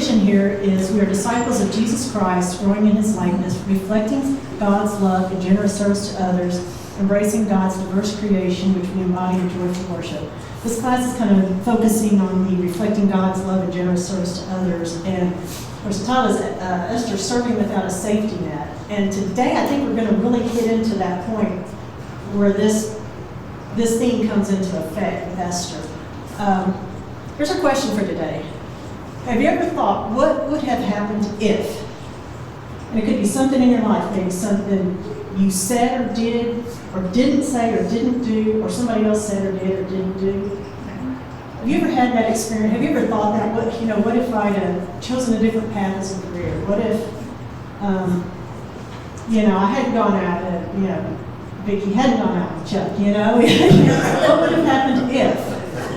vision here is we are disciples of Jesus Christ, growing in his likeness, reflecting God's love and generous service to others, embracing God's diverse creation, which we embody in joyful worship. This class is kind of focusing on the reflecting God's love and generous service to others. And of course, the title is Esther, Serving Without a Safety Net. And today I think we're going to really get into that point where this theme comes into effect with Esther. Here's our question for today. Have you ever thought, what would have happened if? And it could be something in your life, maybe something you said or did, or didn't say or didn't do, or somebody else said or did or didn't do. Have you ever had that experience? Have you ever thought that, what if I'd have chosen a different path as a career? What if, I hadn't gone out and, Vicki hadn't gone out with Chuck, What would have happened if?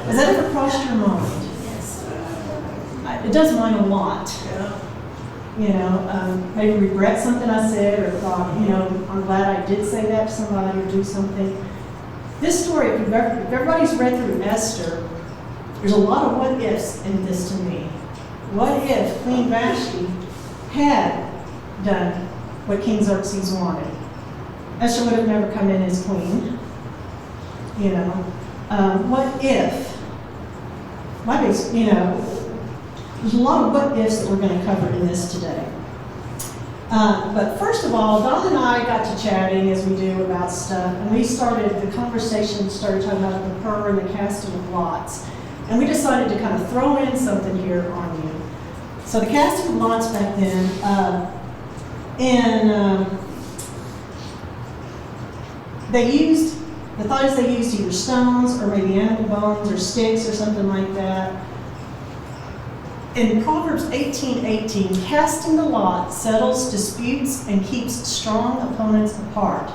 Has that ever crossed your mind? Yes. It does mine a lot. Maybe regret something I said or thought, I'm glad I did say that to somebody or do something. This story, if everybody's read through Esther, there's a lot of what ifs in this to me. What if Queen Vashti had done what King Xerxes wanted? Esther would have never come in as queen. What if? There's a lot of what ifs that we're going to cover in this today. But first of all, Dawn and I got to chatting as we do about stuff, and the conversation started talking about the purr and the casting of lots. And we decided to kind of throw in something here on you. So the casting of lots back then, the thought is they used either stones or maybe animal bones or sticks or something like that. In Proverbs 18:18, casting the lot settles disputes and keeps strong opponents apart.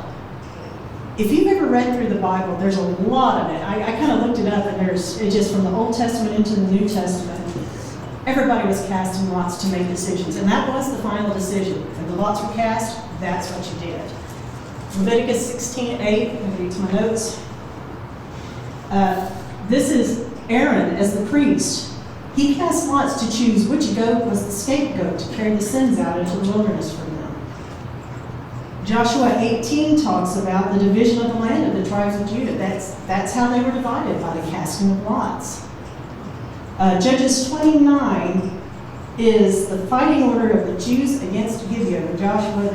If you've ever read through the Bible, there's a lot of it. I kind of looked it up, and it's just from the Old Testament into the New Testament. Everybody was casting lots to make decisions, and that was the final decision. When the lots were cast, that's what you did. Leviticus 16:8, I'm going to read to my notes. This is Aaron as the priest. He cast lots to choose which goat was the scapegoat to carry the sins out into the wilderness for them. Joshua 18 talks about the division of the land of the tribes of Judah. That's how they were divided, by the casting of lots. Judges 29 is the fighting order of the Jews against Gibeah. With Joshua,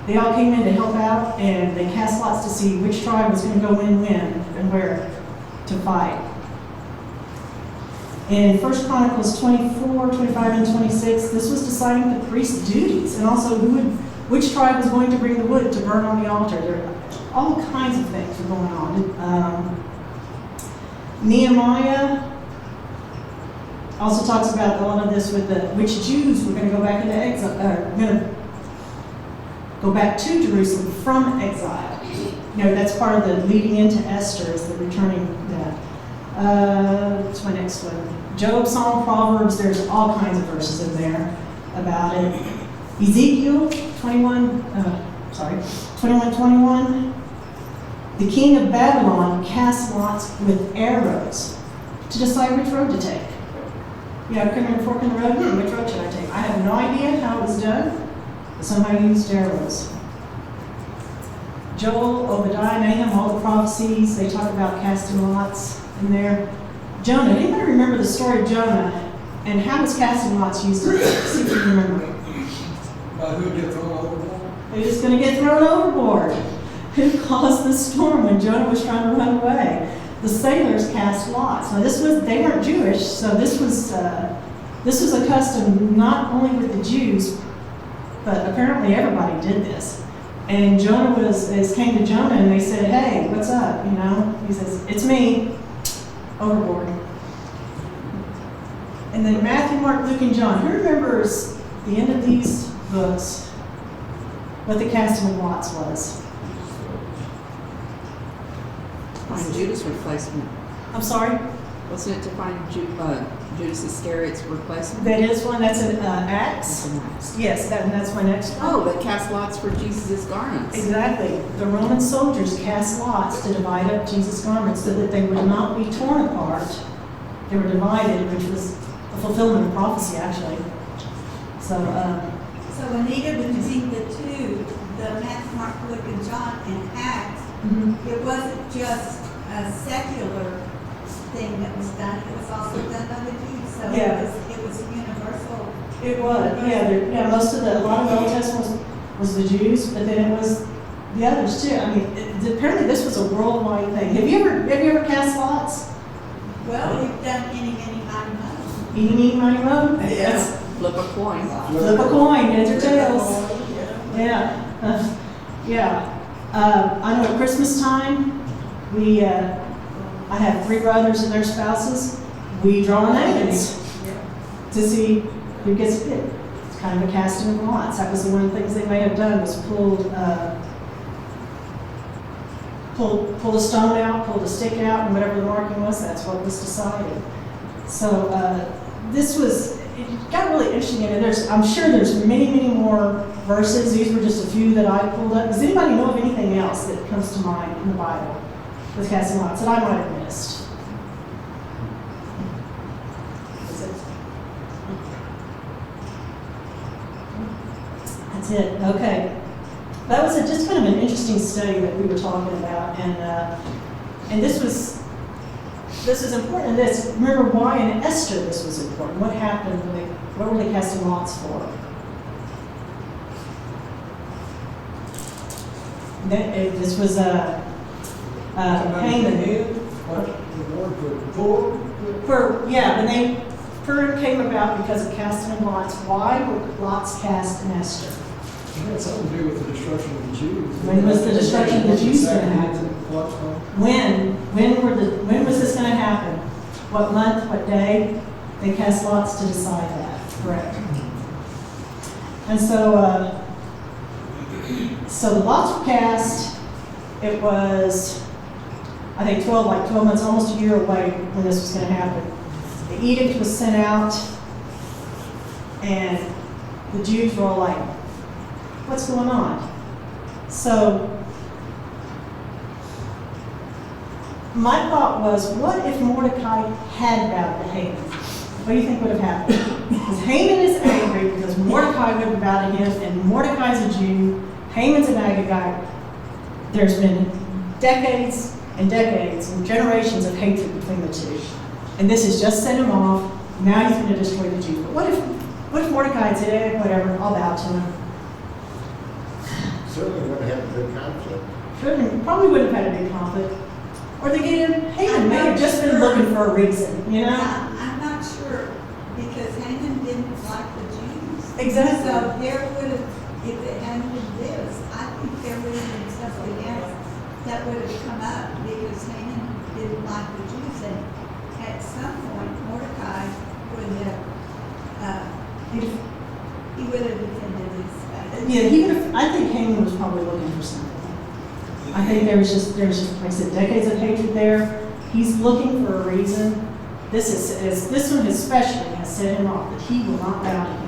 they all came in to help out, and they cast lots to see which tribe was going to go in when and where to fight. In 1 Chronicles 24, 25, and 26, this was deciding the priest's duties, and also which tribe was going to bring the wood to burn on the altar. There are all kinds of things were going on. Nehemiah also talks about a lot of this with which Jews were going to go back into exile, going to go back to Jerusalem from exile. That's part of the leading into Esther, is the returning that. What's my next one? Job, Psalm, Proverbs, there's all kinds of verses in there about it. Ezekiel 21:21. The king of Babylon cast lots with arrows to decide which road to take. Come in a fork in the road, which road should I take? I have no idea how it was done, but somehow used arrows. Joel, Obadiah, Nahum, all the prophecies, they talk about casting lots in there. Jonah, anybody remember the story of Jonah and how was casting lots used? See if you remember. Who would get thrown overboard? Who's just going to get thrown overboard? Who caused the storm when Jonah was trying to run away? The sailors cast lots. Now they weren't Jewish, so this was a custom not only with the Jews, but apparently everybody did this. And Jonah came to Jonah and they said, "Hey, what's up?" He says, "It's me." Overboard. And then Matthew, Mark, Luke, and John. Who remembers the end of these books, what the casting of lots was? Find Judas' replacement. I'm sorry? Wasn't it to find Judas Iscariot's replacement? That is one. That's an Acts. That's an Acts. Yes, that's my next one. Oh, they cast lots for Jesus' garments. Exactly. The Roman soldiers cast lots to divide up Jesus' garments so that they would not be torn apart. They were divided, which was the fulfillment of prophecy, actually. So, So Anita, between the two, the Matthew, Mark, Luke, and John, and Acts, it wasn't just a secular thing that was done, it was also done by the Jews. So Yeah. it was universal. it was, yeah, most of a lot of the Old Testament was the Jews, but then it was the others too. I mean, apparently this was a worldwide thing. Have you ever cast lots? Well, we've done any, mighty, mo. Eeny, meeny, miny, moe? That's- Flip a coin. Flip a coin, heads or tails. Yeah, yeah. I know at Christmas time, I have 3 brothers and their spouses. We draw names to see who gets picked. It's kind of a casting of lots. That was one of the things they may have done, was pulled a stone out, pulled a stick out, and whatever the marking was, that's what was decided. So it got really interesting, and I'm sure there's many, many more verses. These were just a few that I pulled up. Does anybody know of anything else that comes to mind in the Bible with casting lots that I might have missed? That's it. Okay. That was just kind of an interesting study that we were talking about, and this was important. Remember why in Esther this was important? What happened? What were they casting lots for? This was Haman. When Purim came about because of casting of lots. Why were lots cast in Esther? It had something to do with the destruction of the Jews. When was the destruction of the Jews going to happen? When was this going to happen? What month? What day? They cast lots to decide that. Correct. And so the lots were cast. It was, I think, 12 months, almost a year away when this was going to happen. The edict was sent out, and the Jews were all like, what's going on? So my thought was, what if Mordecai had bowed to Haman? What do you think would have happened? Because Haman is angry because Mordecai wouldn't bow to him, and Mordecai's a Jew, Haman's an Agagite. There's been decades and decades and generations of hatred between the two. And this has just sent him off. Now he's going to destroy the Jews. But what if Mordecai had said, whatever, I'll bow to him? Certainly would have had a big conflict. Probably wouldn't have had a big conflict. Or they get in, Haman may have just been looking for a reason, you know? I'm not sure, because Haman didn't like the Jews. Exactly. So there would have, if it hadn't been this, I think there would have been something else that would have come up, because Haman didn't like the Jews. And at some point, Mordecai would have, he would have defended his faith. Yeah, he would have, I think Haman was probably looking for something. I think there was just, like I said, decades of hatred there. He's looking for a reason. This one especially has set him off, that he will not bow to him.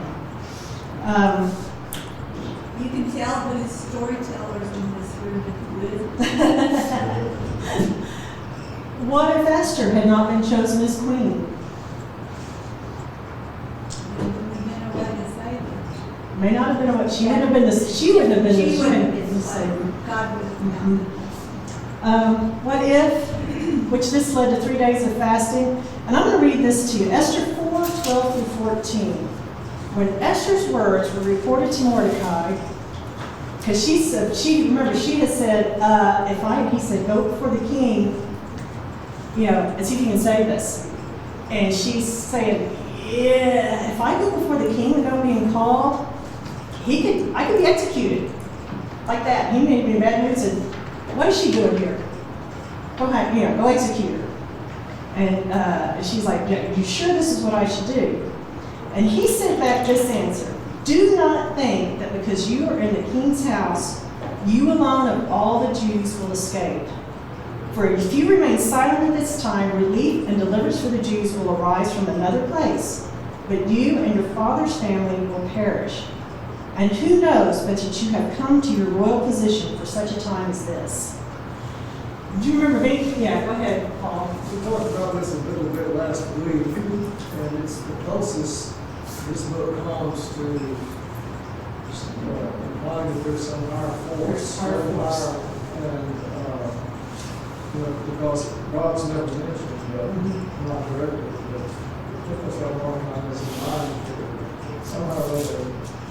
You can tell who's storytellers in this room if you live. What if Esther had not been chosen as queen? May not have been what she would have been. She wouldn't have been the Savior. God would have known. What if, which this led to 3 days of fasting, and I'm going to read this to you. Esther 4:12-14. When Esther's words were reported to Mordecai, because she had said, he said, go before the king, and see if you can say this. And she's saying, yeah, if I go before the king without being called, I could be executed. Like that. He made me in bad mood and said, what is she doing here? Go ahead, go execute her. And she's like, you sure this is what I should do? And he sent back this answer. Do not think that because you are in the king's house, you alone of all the Jews will escape. For if you remain silent at this time, relief and deliverance for the Jews will arise from another place, but you and your father's family will perish. And who knows but that you have come to your royal position for such a time as this? Do you remember me? Yeah, go ahead, Paul. We talked about this a little bit last week, and it's the closest this book comes to implying that there's some higher force. And, because God's never mentioned, but not directly, but it took us a long time as a mind to somehow or other,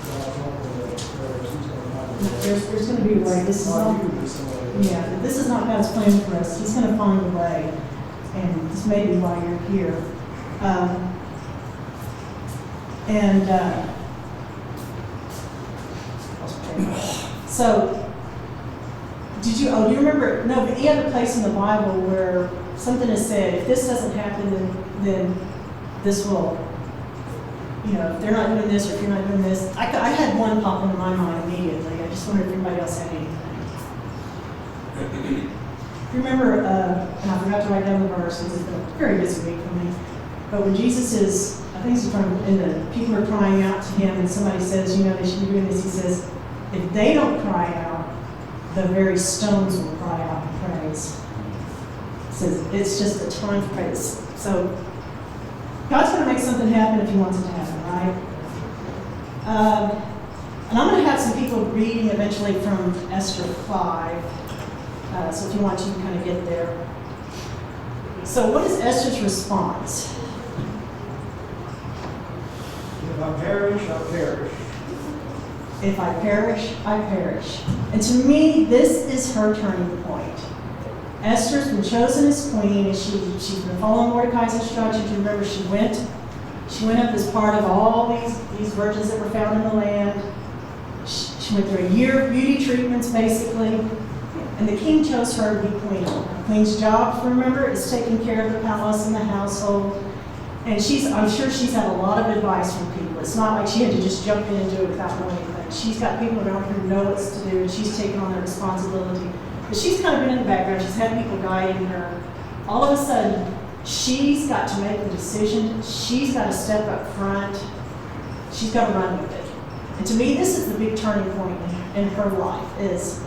God's not going to, she's going to find a way. There's going to be a way. This is Not not, you, but somebody. yeah, this is not God's plan for us. He's going to find a way, and this may be why you're here. So, do you remember, no, but any other place in the Bible where something is said, if this doesn't happen, then this will, if they're not doing this or if you're not doing this. I had one pop into my mind immediately. I just wondered if anybody else had anything. If you remember, and I forgot to write down the verse because it's been a very busy week for me, but when Jesus is, I think he's trying, and the people are crying out to him, and somebody says, they should be doing this, he says, if they don't cry out, the very stones will cry out in praise. He says, it's just a time for praise. So, God's going to make something happen if he wants it to happen, right? And I'm going to have some people reading eventually from Esther 5. So if you want to, you can kind of get there. So what is Esther's response? If I perish, I perish. If I perish, I perish. And to me, this is her turning point. Esther's been chosen as queen, and she's been following Mordecai's instructions. You remember, she went up as part of all these virgins that were found in the land. She went through a year of beauty treatments, basically. And the king chose her to be queen. The queen's job, remember, is taking care of the palace and the household. And I'm sure she's had a lot of advice from people. It's not like she had to just jump in and do it without knowing anything. She's got people around her who know what to do, and she's taken on that responsibility. But she's kind of been in the background. She's had people guiding her. All of a sudden, she's got to make the decision. She's got to step up front. She's got to run with it. And to me, this is the big turning point in her life is,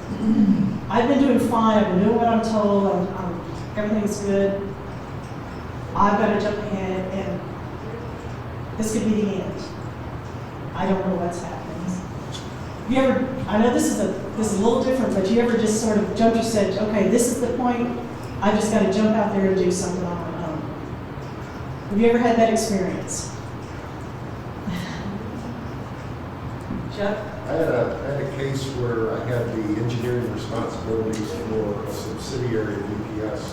I've been doing fine. I've been doing what I'm told. Everything's good. I've got to jump ahead, and this could be the end. I don't know what's happening. You ever? I know this is a little different, but you ever just sort of jumped and said, "Okay, this is the point. I just got to jump out there and do something on my own." Have you ever had that experience? Chuck? I had a case where I had the engineering responsibilities for a subsidiary of UPS.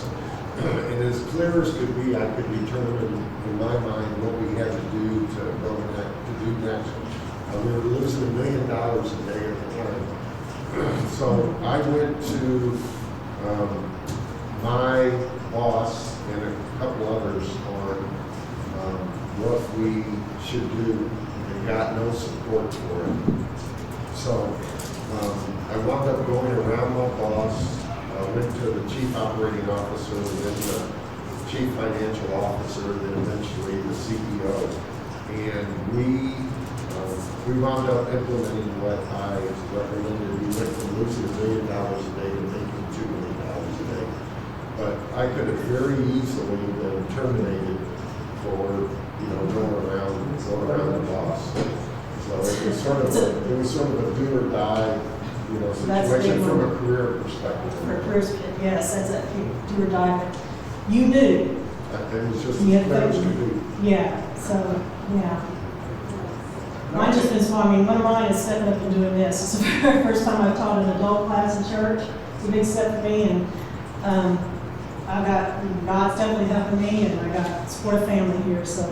And as clear as could be, I could determine in my mind what we had to do to do next. We were losing $1 million a day at the time. So I went to my boss and a couple others on what we should do, and got no support for it. So I wound up going around my boss. Went to the chief operating officer, then the chief financial officer, then eventually the CEO. And we wound up implementing what I recommended. We went from losing $1 million a day to making $2 million a day. But I could have very easily been terminated for, going around the boss. So it was sort of a do or die, situation from a career perspective. For careers, yes, that's a do or die. But you knew. It was just Yeah, as clear as could be. Yeah. So yeah. Mine just been so. One of mine is stepping up and doing this. It's the very first time I've taught an adult class in church. It's a big step for me, and God's definitely helping me, and I got support of family here. So.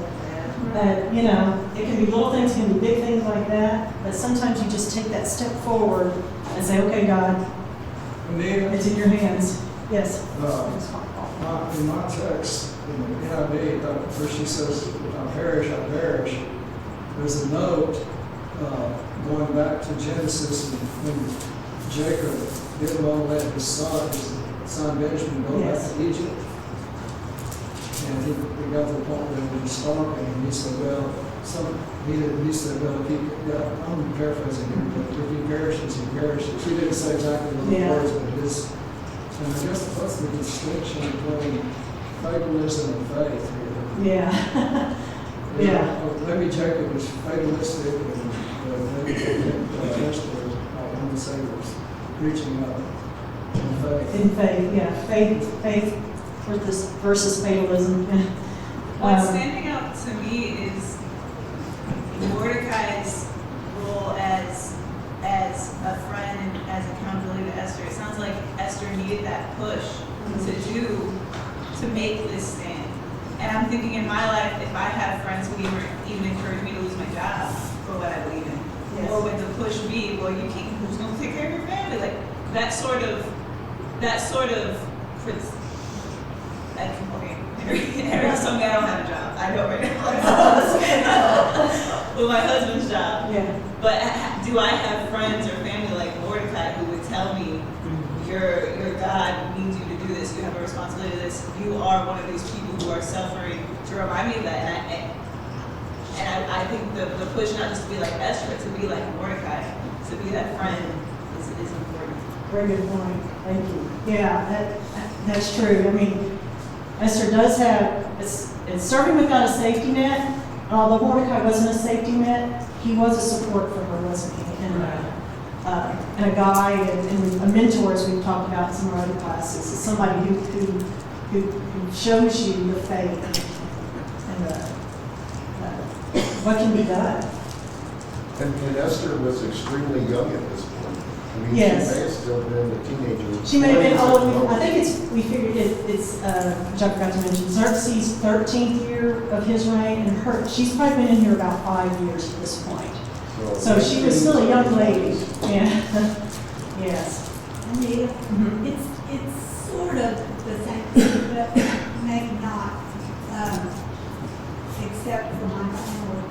It can be little things, it can be big things like that, but sometimes you just take that step forward and say, okay, God, it's in your hands. Yes? In my text, in the NIV, where she says, if I perish, I perish, there's a note going back to Genesis when Jacob didn't want to let his son Benjamin go back to Egypt. And he got to the point where he was starving, and he said, I'm paraphrasing here, but if he perishes, he perishes. He didn't say exactly those words, but And I guess that's the distinction between fatalism and faith here. Yeah. You Yeah. know, maybe Jacob was fatalistic, and maybe Esther, I'm the same, was reaching out in faith. In faith, yeah, faith versus fatalism. What's standing out to me is Mordecai's role as a friend and as accountability to Esther. It sounds like Esther needed that push to make this stand. And I'm thinking in my life, if I have friends who even encourage me to lose my job for what I believe in, Yes. or when to push me, well, you can't, who's going to take care of your family? Like that sort of, Henry told me I don't have a job. I know right now. With my husband's job. Yeah. But do I have friends or family like Mordecai who would tell me, your God needs you to do this, you have a responsibility to this, you are one of these people who are suffering, to remind me of that. And I think the push not just to be like Esther, but to be like Mordecai, to be that friend is important. Very good point. Thank you. Yeah, that's true. I mean, Esther does have, it's serving without a safety net. And although Mordecai wasn't a safety net, he was a support for her, wasn't he? And a guide and a mentor, as we've talked about in some of our other classes, is somebody who shows you the faith and what can be done. And Esther was extremely young at this point. I mean, Yes. she may have still been a teenager. She may have been old. I think we figured it's which I forgot to mention, Xerxes' 13th year of his reign, and she's probably been in here about 5 years at this point. So she was still a young lady. Yeah. Yes. Anita, Mhm. it's sort of the same thing, but maybe not, except for my family.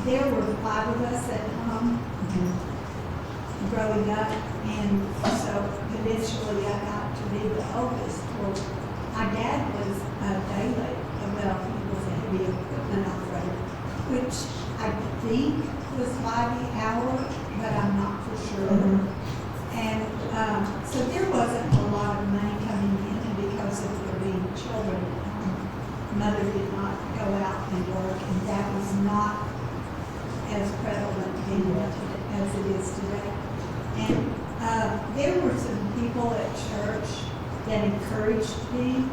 There were 5 of us at home growing up, and so eventually I got to be the oldest. Well, my dad was a daily, well, he was a heavy equipment operator, which I think was by the hour, but I'm not for sure. Mhm. And so there wasn't a lot of money coming in because of there being children. Mother did not go out and work, and that was not as prevalent as it is today. And there were some people at church that encouraged me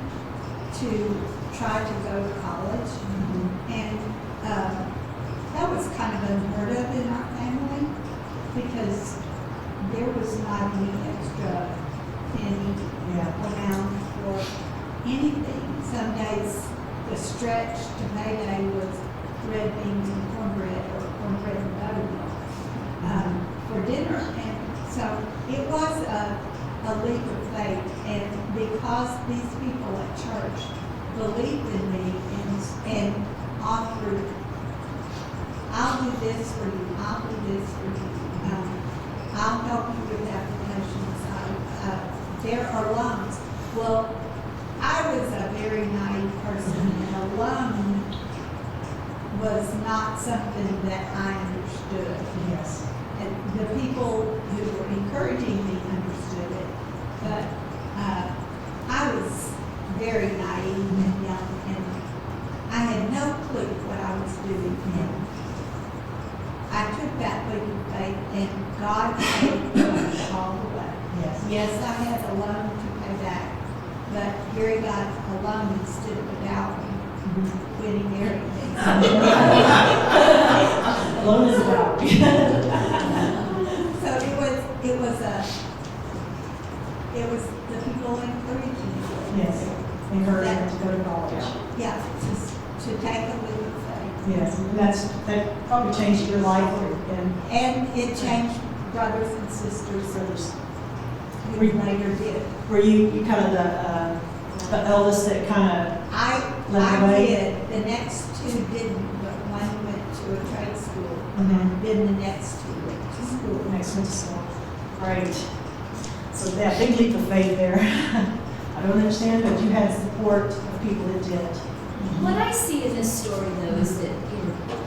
to try to go to college. And that was kind of unheard of in our family because there was not any extra penny around for anything. Some days the stretch to payday was red beans and cornbread or cornbread and buttermilk for dinner. And so it was a leap of faith. And because these people at church believed in me and offered, I'll do this for you, I'll do this for you. I'll help you with applications. There are loans. Well, I was a very naive person, and a loan was not something that I understood. Yes. And the people who were encouraging me understood it, but I was very naive and young, and I had no clue what I was doing. And I took that leap of faith, and God paid me all the way. Yes. Yes, I had a loan to pay back, but Gary got a loan instead of a dowry when he married me. Loan is a dowry. So it was the people encouraging me. Yes. Encouragement to go to college. Yeah, to take a leap of faith. Yes. And that probably changed your life And it changed brothers and sisters who later did. were you kind of the eldest that kind of I led the way? did. The next 2 didn't, but one went to a trade school. Mhm. Then the next 2 went to school. Next one to school. Great. So that big leap of faith there. I don't understand, but you had support of people that did. What I see in this story, though, is that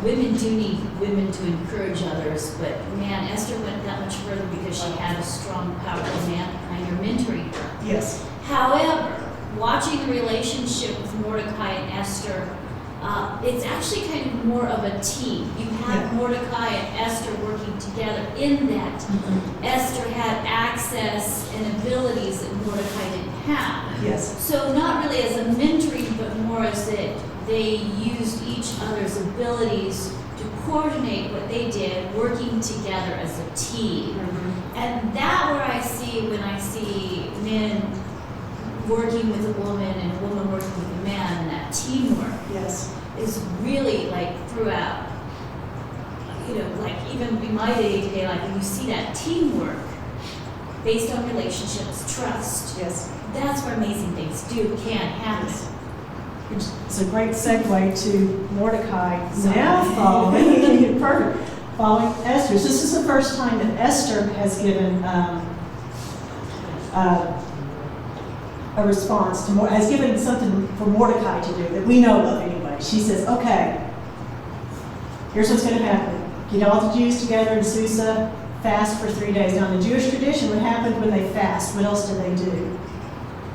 women do need women to encourage others, but man, Esther went that much further because she had a strong, powerful man behind her mentoring her. Yes. However, watching the relationship with Mordecai and Esther, it's actually kind of more of a team. You have Yeah. Mordecai and Esther working together in that Esther had access and abilities that Mordecai didn't have. Yes. So not really as a mentoring, but more as that they used each other's abilities to coordinate what they did, working together as a team. And that where I see, when I see men working with a woman and a woman working with a man, and that teamwork Yes. is really like throughout, like even in my day-to-day life, when you see that teamwork based on relationships, trust, Yes. that's where amazing things can happen. Yes. Which is a great segue to Mordecai now following, perfect, following Esther. So this is the first time that Esther has given a response to has given something for Mordecai to do that we know of anyway. She says, okay, here's what's going to happen. Get all the Jews together in Susa, fast for 3 days. Now in the Jewish tradition, what happened when they fast? What else do they do?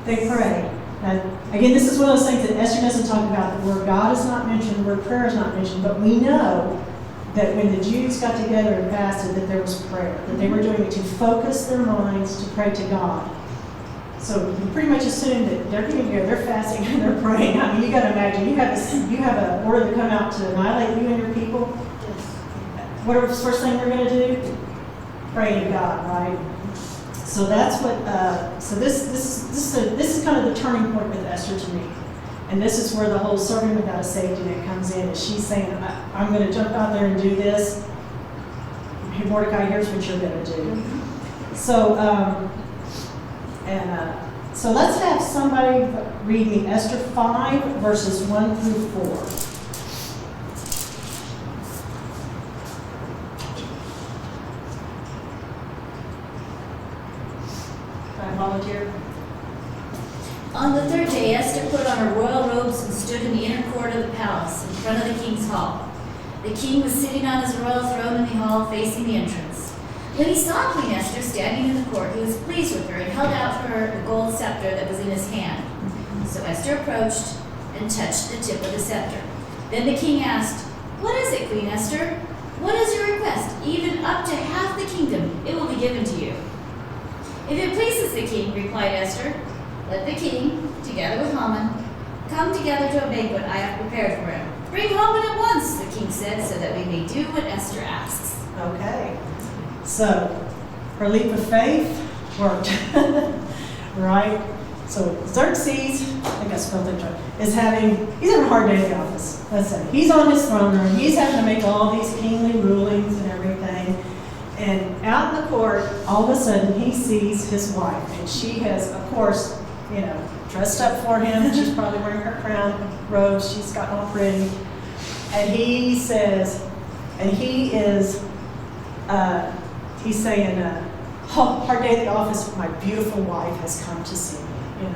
They pray. Now, again, this is one of those things that Esther doesn't talk about. The word God is not mentioned, the word prayer is not mentioned, but we know that when the Jews got together and fasted, that there was prayer, that they were doing it to focus their minds to pray to God. So you pretty much assume that they're getting together, they're fasting, and they're praying. I mean, you got to imagine, you have an order to come out to annihilate you and your people. Whatever the first thing they're going to do, pray to God, right? So that's what. So this is kind of the turning point with Esther to me, and this is where the whole serving without a safety net comes in. Is she's saying, I'm going to jump out there and do this. Hey, Mordecai, here's what you're going to do. So. So let's have somebody read me Esther 5, verses 1 through 4. Can I volunteer? On the third day, Esther put on her royal robes and stood in the inner court of the palace, in front of the king's hall. The king was sitting on his royal throne in the hall facing the entrance. When he saw Queen Esther standing in the court, he was pleased with her and held out to her the gold scepter that was in his hand. So Esther approached and touched the tip of the scepter. Then the king asked, "What is it, Queen Esther? What is your request? Even up to half the kingdom, it will be given to you." "If it pleases the king," replied Esther, "let the king, together with Haman, come together to a banquet I have prepared for him." "Bring Haman at once," the king said, "so that we may do what Esther asks." Okay. So, her leap of faith worked, right? So Xerxes, I think I spelled that right, he's having a hard day at the office. Let's say he's on his throne room. He's having to make all these kingly rulings and everything. And out in the court, all of a sudden, he sees his wife, and she has, of course, dressed up for him. She's probably wearing her crown robes. She's got all pretty, and he says, and he is. He's saying, hard day at the office, my beautiful wife has come to see me,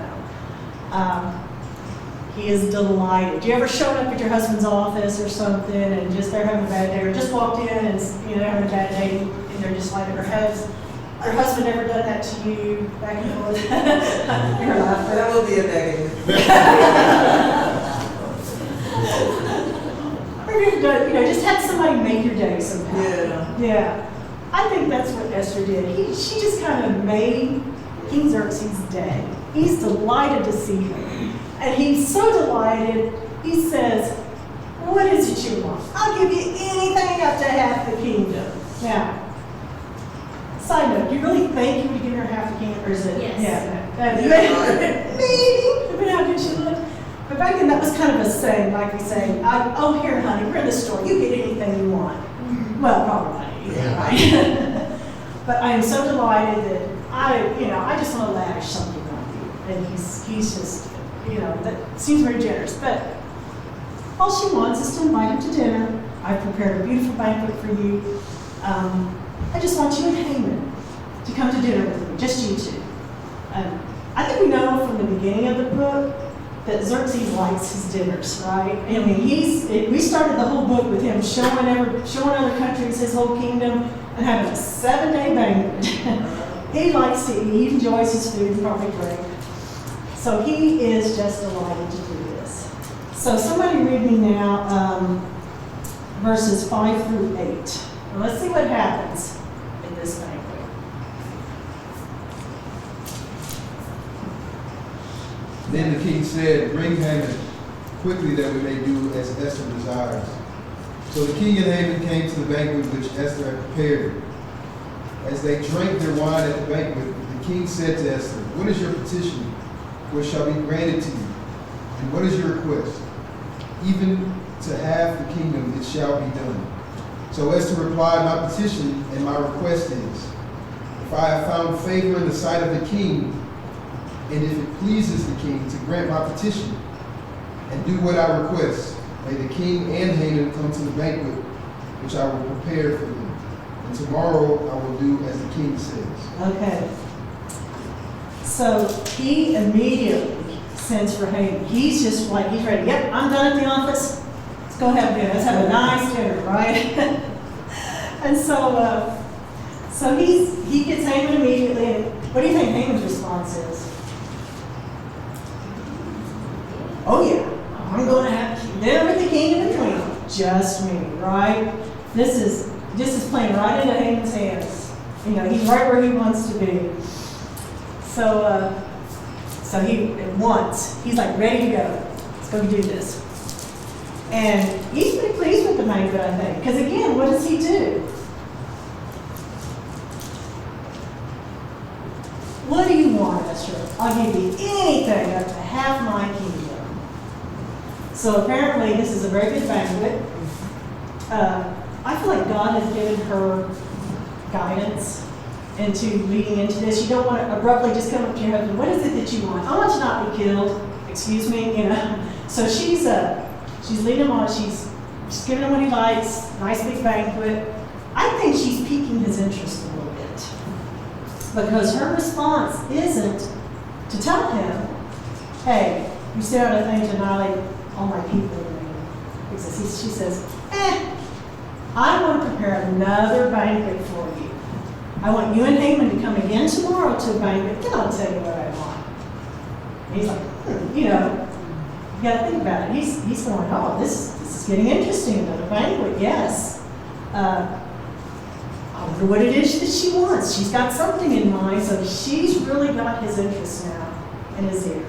He is delighted. You ever showed up at your husband's office or something and just they're having a bad day, or just walked in and, having a bad day and they're just like, her husband ever done that to you back and forth? You're laughing. That will be a negative. Or you've done, just had somebody make your day somehow. Yeah. I think that's what Esther did. She just kind of made King Xerxes' day. He's delighted to see her. And he's so delighted, he says, "What is it you want? I'll give you anything up to half the kingdom." Now, side note, do you really think you would give her half the kingdom? Or is it? Yes. Maybe, depending how good she looked. But back then, that was kind of a saying, like we say, "Oh, here, honey, we're in the store. You get anything you want." Well, probably not anything, right? But I am so delighted that I just want to lavish something on you. And he's just, that seems very generous. But all she wants is to invite him to dinner. I've prepared a beautiful banquet for you. I just want you and Haman to come to dinner with me, just you two. I think we know from the beginning of the book that Xerxes likes his dinners, right? I mean, we started the whole book with him showing other countries his whole kingdom and having a 7-day banquet. He likes to eat, he enjoys his food and probably drink. So he is just delighted to do this. So somebody read me now verses 5 through 8. Well, let's see what happens in this banquet. Then the king said, "Bring Haman quickly that we may do as Esther desires." So the king and Haman came to the banquet which Esther had prepared. As they drank their wine at the banquet, the king said to Esther, "What is your petition, which shall be granted to you? And what is your request? Even to half the kingdom it shall be done." So Esther replied, "My petition and my request is, if I have found favor in the sight of the king, and if it pleases the king to grant my petition and do what I request, may the king and Haman come to the banquet which I will prepare for them. And tomorrow I will do as the king says." Okay. So he immediately sends for Haman. He's just like, he's ready. Yep, I'm done at the office. Let's go have dinner. Let's have a nice dinner, right? And so he gets Haman immediately. And what do you think Haman's response is? Oh yeah, I'm going to have dinner with the king and the queen. Just me, right? This is playing right into Haman's hands. You know, he's right where he wants to be. So he at once he's like ready to go. Let's go do this. And he's pretty pleased with the banquet, I think, because again, what does he do? What do you want, Esther? I'll give you anything up to half my kingdom. So apparently this is a very good banquet. I feel like God has given her guidance into leading into this. You don't want to abruptly just come up to your husband. What is it that you want? I want you not to be killed. Excuse me, you know. So she's leading him on. She's giving him what he likes. Nice big banquet. I think she's piquing his interest a little bit because her response isn't to tell him, "Hey, you said out a thing to annihilate all my people." She says, I want to prepare another banquet for you. I want you and Haman to come again tomorrow to a banquet, then I'll tell you what I want. And he's like, you know, you got to think about it. He's going, oh, this is getting interesting. Another banquet, yes. I wonder what it is that she wants. She's got something in mind, so she's really got his interest now in his ear.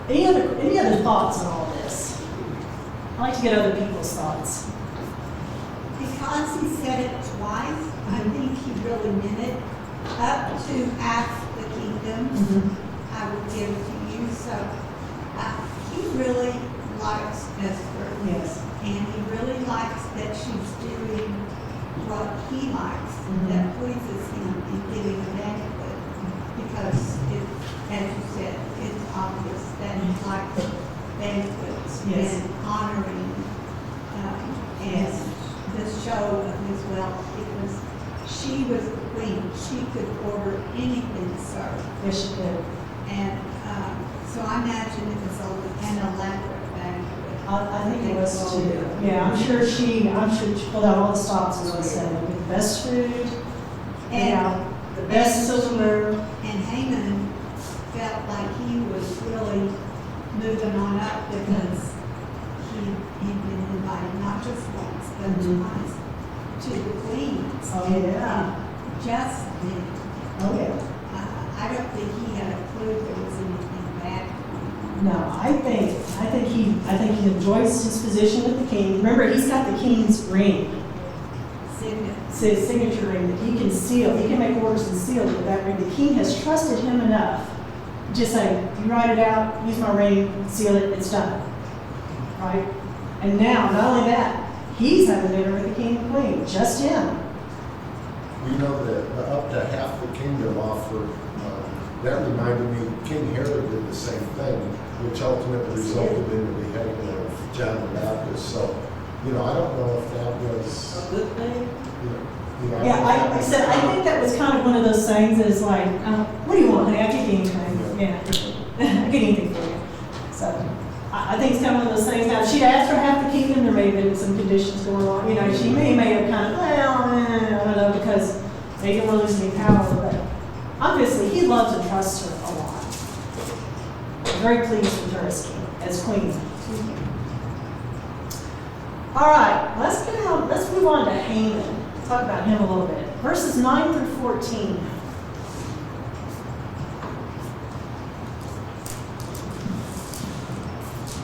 Any other thoughts on all this? I like to get other people's thoughts. Because he said it twice, I think he really meant it. Up to half the kingdom, I will give to you. So he really likes Esther. Yes. And he really likes that she's doing what he likes, that pleases him in giving a banquet. Because, as you said, it's obvious that he likes banquets and honoring and the show of his wealth, because she was the queen. She could order anything served. Yes, she did. And so I imagine it was an elaborate banquet. I think it was too. Yeah, I'm sure she pulled out all the stops, as I said, with the best food, and the best silverware. And Haman felt like he was really moving on up because he'd been invited not just once, but twice to the queens. Oh yeah. Just then. Oh yeah. I don't think he had a clue there was anything bad going on. No, I think he enjoys his position with the king. Remember, he's got the king's ring. His signature ring that he can seal. He can make orders and seal with that ring. The king has trusted him enough. Just say, you write it out, use my ring, seal it, it's done. Right? And now, not only that, he's having dinner with the king and queen, just him. You know that up to half the kingdom offered, that reminded me, King Herod did the same thing, which ultimately resulted in the beheading of John the Baptist. So, you know, I don't know if that was A good thing? Yeah, I think that was kind of one of those things that is like, what do you want, honey? I'll get you anything. Yeah. I'll get anything for you. I think it's kind of one of those things. Now, if she'd asked for half the kingdom, there may have been some conditions going on. You know, she may have kind of, I don't know, because they didn't want to lose any power. But obviously, he loves and trusts her a lot. I'm very pleased with her as queen. All right, let's move on to Haman. Talk about him a little bit. Verses 9 through 14.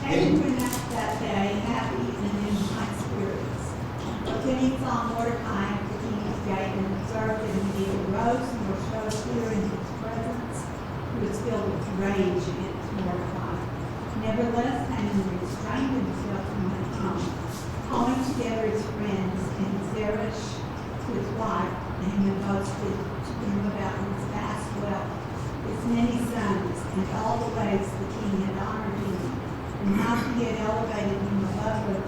Haman went out that day happy and in high spirits. But when he saw Mordecai at the king's gate and observed that he neither rose nor showed fear in his presence, he was filled with rage against Mordecai. Nevertheless, Haman restrained himself and went home, calling together his friends, and Zeresh, his wife, Haman boasted to him about his vast wealth, his many sons, and all the ways the king had honored him, and how he had elevated him above the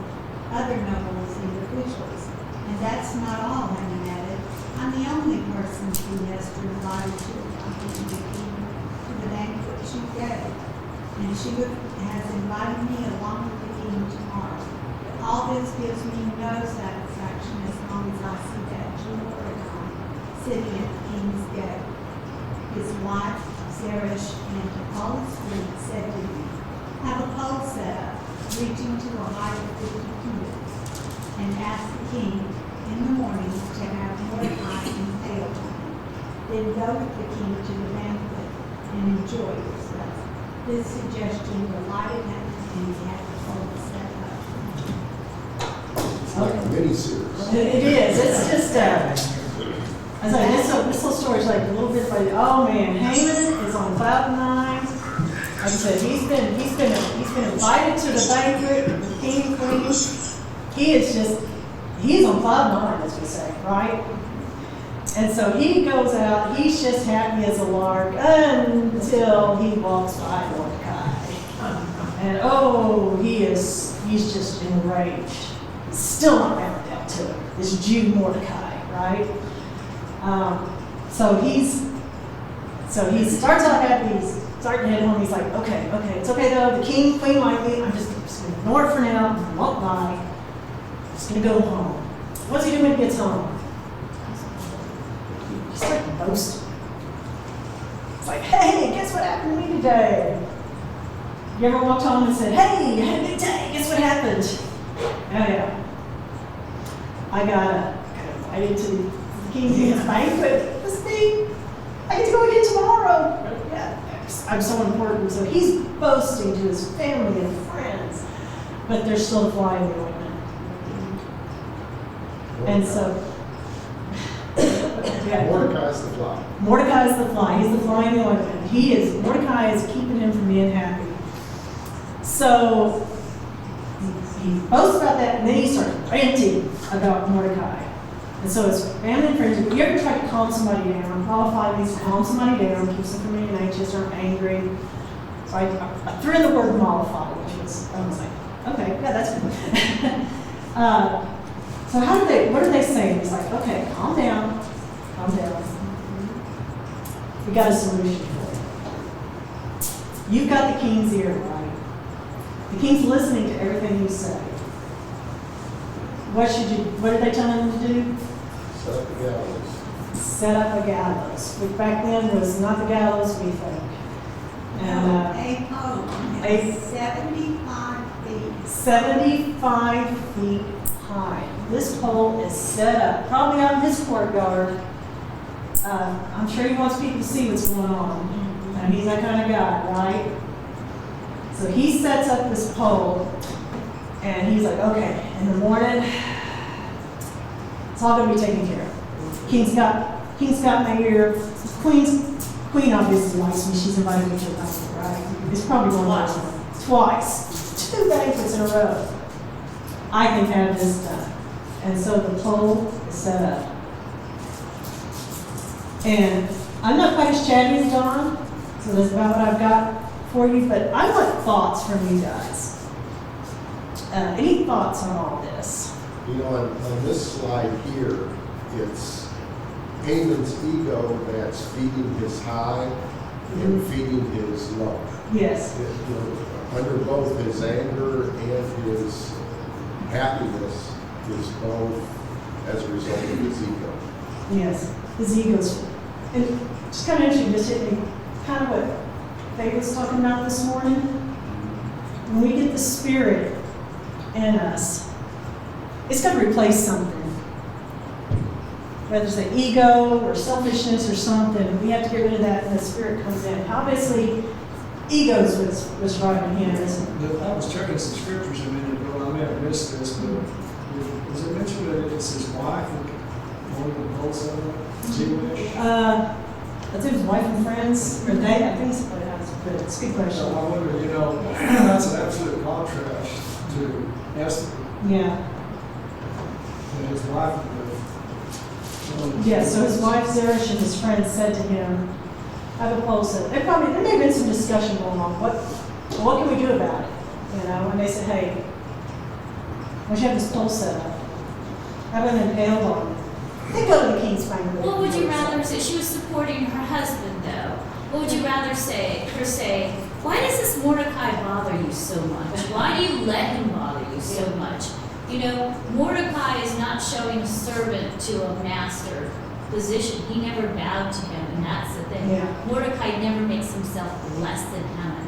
other nobles and officials. And that's not all, Haman added. I'm the only person who Esther invited to accompany the king to the banquet she gave, and she has invited me along with the king tomorrow. But all this gives me no satisfaction as long as I see that Jew Mordecai sitting at the king's gate. His wife, Zeresh, and all his friends said to me, have a pole set up, reaching to a height of 50 cubits, and ask the king in the morning to have Mordecai impaled on him. Then go with the king to the banquet and enjoy yourself. This suggestion delighted him, and he had the pole set up. It's like a mini-series. It is. It's just, I was like, this whole story is like a little bit like, oh man, Haman is on cloud nine. Like I said, he's been invited to the banquet with the king and queen. He's on cloud nine, as we say, right? And so he goes out, he's just happy as a lark until he walks by Mordecai. And oh, he's just enraged. Still not bound down to it. This Jew Mordecai, right? So he starts out happy, he's starting to head home, he's like, okay, it's okay though, the king, queen like me, I'm just gonna ignore it for now, I'm gonna walk by, I'm just gonna go home. What's he do when he gets home? He's like boasting. It's like, hey, guess what happened to me today? You ever walked home and said, hey, I had a good day, guess what happened? Oh yeah. I got invited to the king's banquet. This thing, I get to go again tomorrow. Yeah, I'm so important. So he's boasting to his family and friends, but they're still flying the ointment. And so, yeah. Mordecai's the fly. Mordecai's the fly. He's the fly in the ointment. Mordecai is keeping him from being happy. So he boasts about that, and then he starts ranting about Mordecai. And so his family and friends, you ever try to calm somebody down, qualify means to calm somebody down, keeps them from being anxious or angry. So I threw in the word mollify, which was, I was like, okay, yeah, that's good. So what are they saying? It's like, okay, calm down. We got a solution for it. You've got the king's ear, right? The king's listening to everything you say. What did they tell him to do? Set up the gallows. Set up a gallows, which back then was not the gallows we think. And A pole, it was 75 feet. 75 feet high. This pole is set up, probably out in his courtyard. I'm sure he wants people to see what's going on. And he's that kind of guy, right? So he sets up this pole, and he's like, okay, in the morning, it's all going to be taken care of. King's got my ear. Queen obviously likes me. She's invited me to a banquet, right? It's probably one of twice. 2 banquets in a row. I can have this done. And so the pole is set up. And I'm not quite as chatty as Dawn, so that's about what I've got for you, but I want thoughts from you guys. Any thoughts on all this? You know, on this slide here, it's Haman's ego that's feeding his high and feeding his low. Yes. under both his anger and his happiness is both as a result of his ego. Yes, his ego's, and it's kind of interesting, just hit me, kind of what Faye was talking about this morning. When we get the Spirit in us, it's got to replace something. Whether it's an ego or selfishness or something, we have to get rid of that and the Spirit comes in. Obviously, egos was driving him. I was checking some scriptures a minute ago, I may have missed this, but was it mentioned that it's his wife that one of the cults of it? Jewish? I think his wife and friends, or they, I think somebody has, but it's a good question. So I wonder, that's an absolute contrast to Esther Yeah. and his wife. Yeah, so his wife Zeresh and his friends said to him, I have a pole set. There may have been some discussion going on. What can we do about it? And they said, hey, why don't you have this pole set up? Have an impaled on it. They go to the king's finger. What would you rather say? She was supporting her husband, though. What would you rather say? Why does this Mordecai bother you so much? Why do you let him bother you so much? Mordecai is not showing a servant to a master position. He never bowed to him, and that's the thing. Yeah. Mordecai never makes himself less than Haman.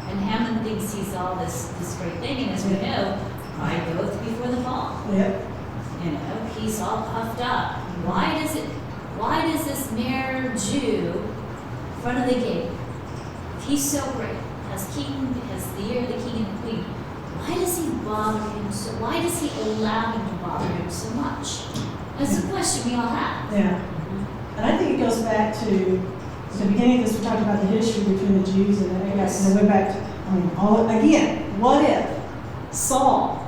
And Haman thinks he's all this great thing, and as we know, pride goeth before the fall. Yep. He's all puffed up. Why does this mere Jew, front of the gate, if he's so great, has the ear of the king and the queen, why does he bother him so? Why does he allow him to bother him so much? That's the question we all have. Yeah. And I think it goes back to the beginning of this, we talked about the history between the Jews and the Agag, and it went back to, again, what if Saul,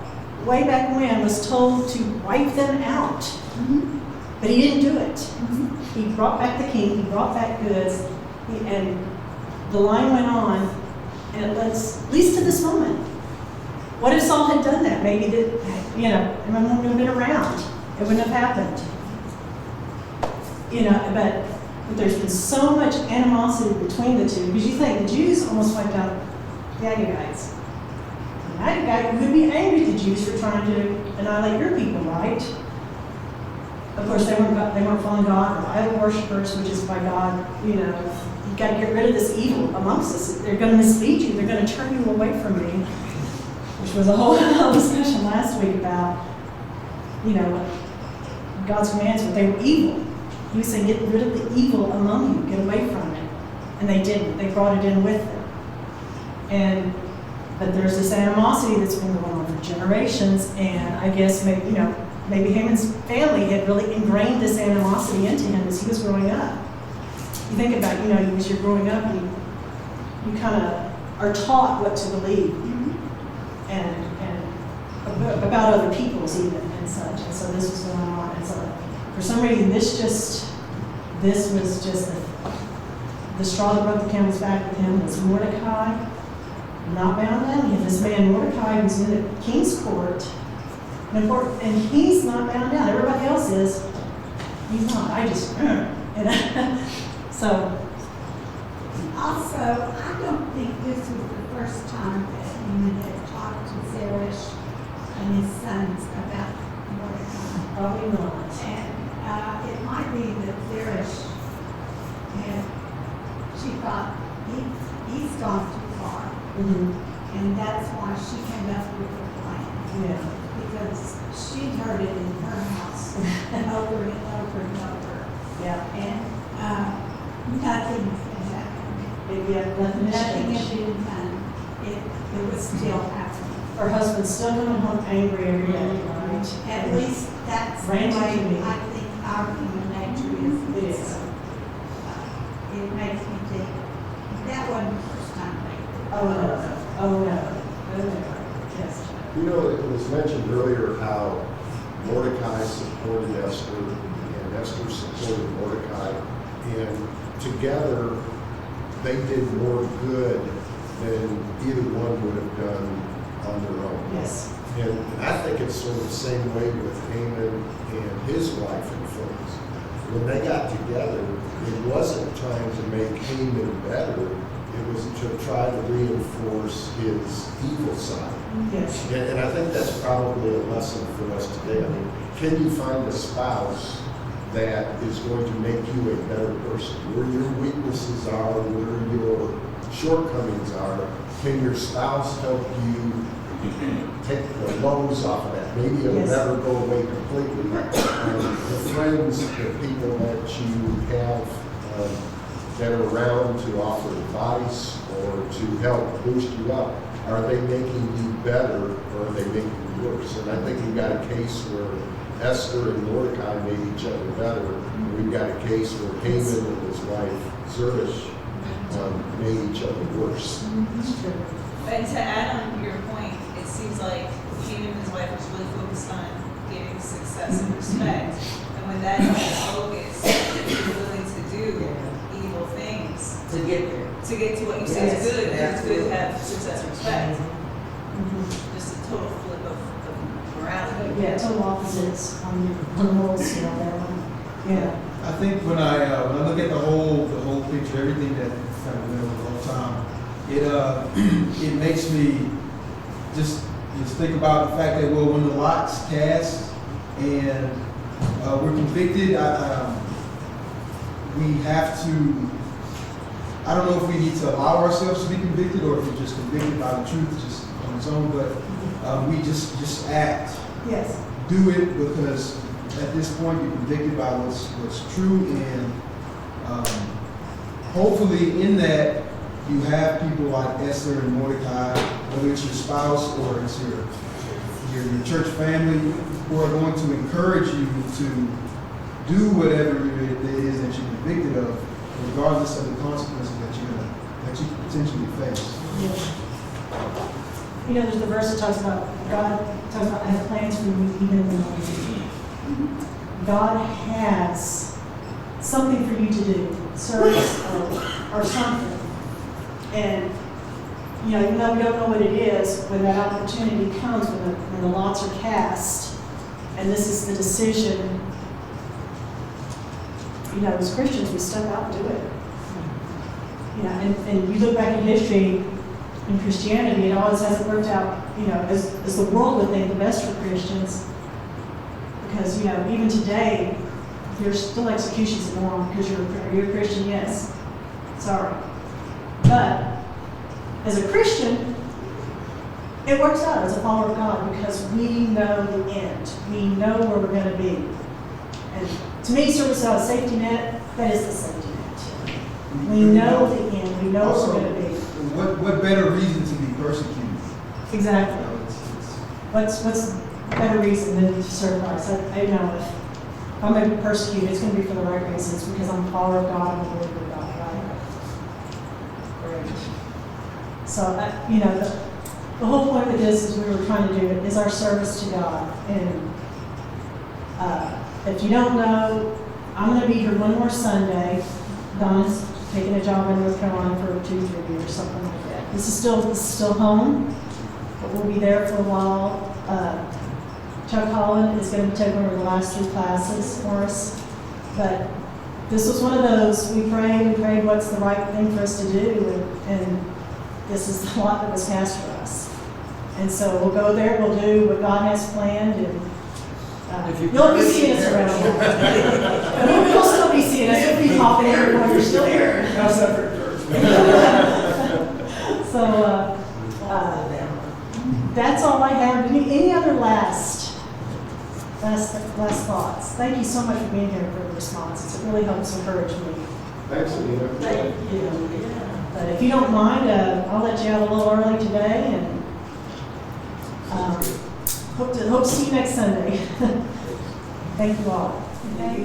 way back when, was told to wipe them out? Mm-hmm. But he didn't do it. Mm-hmm. He brought back the king, he brought back goods, and the line went on, and it led at least to this moment. What if Saul had done that? Maybe that, everyone wouldn't have been around. It wouldn't have happened. But there's been so much animosity between the two, because you think the Jews almost wiped out the Agagites. The Agagite would be angry at the Jews for trying to annihilate your people, right? Of course, they weren't following God, or idol worshipers, which is by God, you've got to get rid of this evil amongst us. They're going to mislead you. They're going to turn you away from me, which was a whole discussion last week about, God's commands, but they were evil. He was saying, get rid of the evil among you, get away from it. And they didn't. They brought it in with them. But there's this animosity that's been going on for generations, and I guess maybe Haman's family had really ingrained this animosity into him as he was growing up. You think about, as you're growing up, you kind of are taught what to believe, and about other people's even and such. And so this was going on. And so for some reason, this was just the straw that broke the camel's back with him was Mordecai not bound down. You have this man Mordecai who's in the king's court, and he's not bound down. Everybody else is. He's not. So. Also, I don't think this was the first time that Haman had talked to Zeresh and his sons about Mordecai. Probably not. And it might be that Zeresh she thought he's gone too far. Mm-hmm. And that's why she came up with her plan. Yeah. Because she'd heard it in her house over and over and over. Yeah. And nothing had happened. Yeah, nothing Nothing has had changed. been done. It was still happening. Her husband's still coming home angry every day, right? At least that's the Randy way to me. I think our human nature It is. is. So, it makes me think that wasn't the first time they did it. Oh no. Yes. It was mentioned earlier how Mordecai supported Esther and Esther supported Mordecai, and together they did more good than either one would have done on their own. Yes. And I think it's sort of the same way with Haman and his wife and friends. When they got together, it wasn't trying to make Haman better. It was to try to reinforce his evil side. Yes. And I think that's probably a lesson for us today. I mean, can you find a spouse that is going to make you a better person? Where your weaknesses are, where your shortcomings are, can your spouse help you take the lows off of that? Maybe it'll Yes. never go away completely. The friends, the people that you have that are around to offer advice or to help boost you up, are they making you better or are they making you worse? And I think we've got a case where Esther and Mordecai made each other better. We've got a case where Haman and his wife Zeresh made each other worse. That's true. And to add on your point, it seems like Haman and his wife was really focused on getting success and respect. And when that is the focus, you're willing to do evil things To get there. to get to what you say Yes, is good, because it's good to absolutely. have success and respect. Mhm. Just a total flip of morality. Yeah, total opposites on the moral scale there. Yeah. I think when I look at the whole picture, everything that kind of went over the whole time, it makes me just think about the fact that, well, when the lot's cast and we're convicted, we have to, I don't know if we need to allow ourselves to be convicted or if we're just convicted by the truth just on its own, but we just act. Yes. Do it because at this point you're convicted by what's true, and hopefully in that you have people like Esther and Mordecai, whether it's your spouse or it's your church family, who are going to encourage you to do whatever it is that you're convicted of, regardless of the consequences that you could potentially face. Yeah. You know, there's the verse that talks about God talks about I have plans for you even in the morning. God has something for you to do, service or something. And you know, even though we don't know what it is, when that opportunity comes, when the lots are cast, and this is the decision, you know, as Christians, we step out and do it. You know, and you look back in history, in Christianity, it always hasn't worked out, you know, as the world would think the best for Christians. Because, you know, even today, there's still executions that go on because you're a Christian, yes. Sorry. But as a Christian, it works out as a follower of God because we know the end. We know where we're going to be. And to me, service without a safety net, that is the safety net. We know the end. We know Also, where we're going to be. What better reason to be persecuted? Exactly. You know, it's What's better reason than to serve Christ? I know if I'm going to be persecuted, it's going to be for the right reasons because I'm a follower of God and a believer of God, right? Great. So, you know, the whole point of this is we were trying to do it is our service to God. And if you don't know, I'm going to be here one more Sunday. Donna's taking a job in North Carolina for 2-3 years, something like that. This is still home, but we'll be there for a while. Chuck Holland is going to be taking over the last 3 classes for us. But this was one of those, we prayed what's the right thing for us to do, and this is the lot that was cast for us. And so we'll go there, we'll do what God has planned, and you'll be seeing us around. And we'll still be seeing us, we'll be popping everywhere, you're still here. How's that for church? So, that's all I have. Any other last thoughts? Thank you so much for being here for the responses. It really helps encourage me. Thanks, Anita. Thank you. But if you don't mind, I'll let you out a little early today, and hope to see you next Sunday. Thank you all. Thank you.